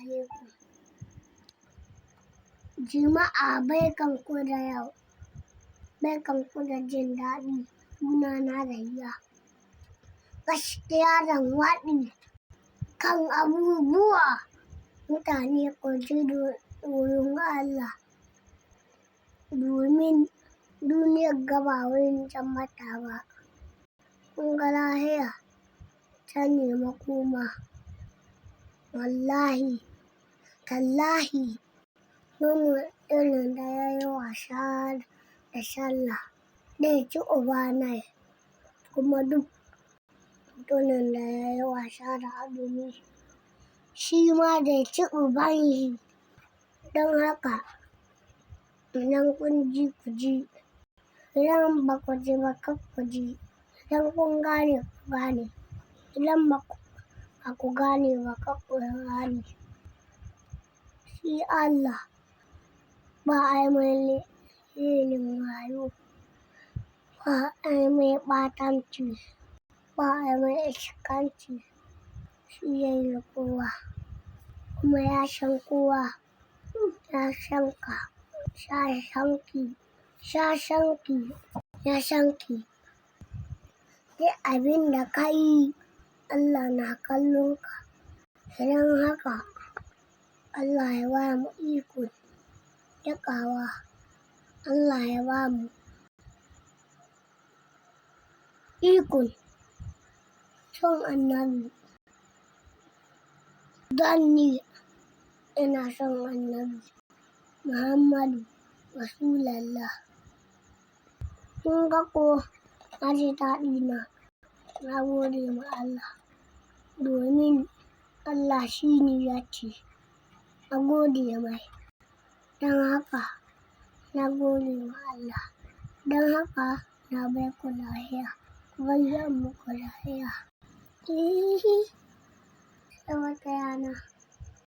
alaikum. Juma'a barkanku da yau. Barkanku da jin daɗi. Sunana Rayya. Gaskiya zan waɗi kan abubuwa. Mutane ku ji tsoron Allah. Domin duniyar ga ba wurin zama ba. Kun ga lahira can ne makoma. Wallahi, tallahi, duk mutumin da ya yi wasa da sallah zai ci ubanai. Kuma duk mutumin da ya yi wasa da azumi shi ma zai ci uban shi. Don haka idan kun ji ku ji, idan ba ku ji ba kar ku ji. Idan kun gane ku gane, idan ba ku gane ba kar ku gane. Shi Allah ba a yi mai renin wayo, ba a yi mai ɓatanci, ba a yi mai iskanci. Shi ya yi kowa kuma ya san kowa, ya san ka, ya san ki, ya san ki, ya san ki. Duk abin da ka yi Allah na kallon ka. Don haka Allah ya ba mu ikon riƙawa. Allah ya ba mu ikon son Annabi. Don ni ina son Annabi Muhammadu Rasulallah. Kun ga ko na ji daɗi na gode ma Allah. Domin Allah shi ne ya ce a gode mai. Don haka na gode ma Allah. Don haka na bar ku lafiya. Kuma zan muku lafiya. Sai wata rana.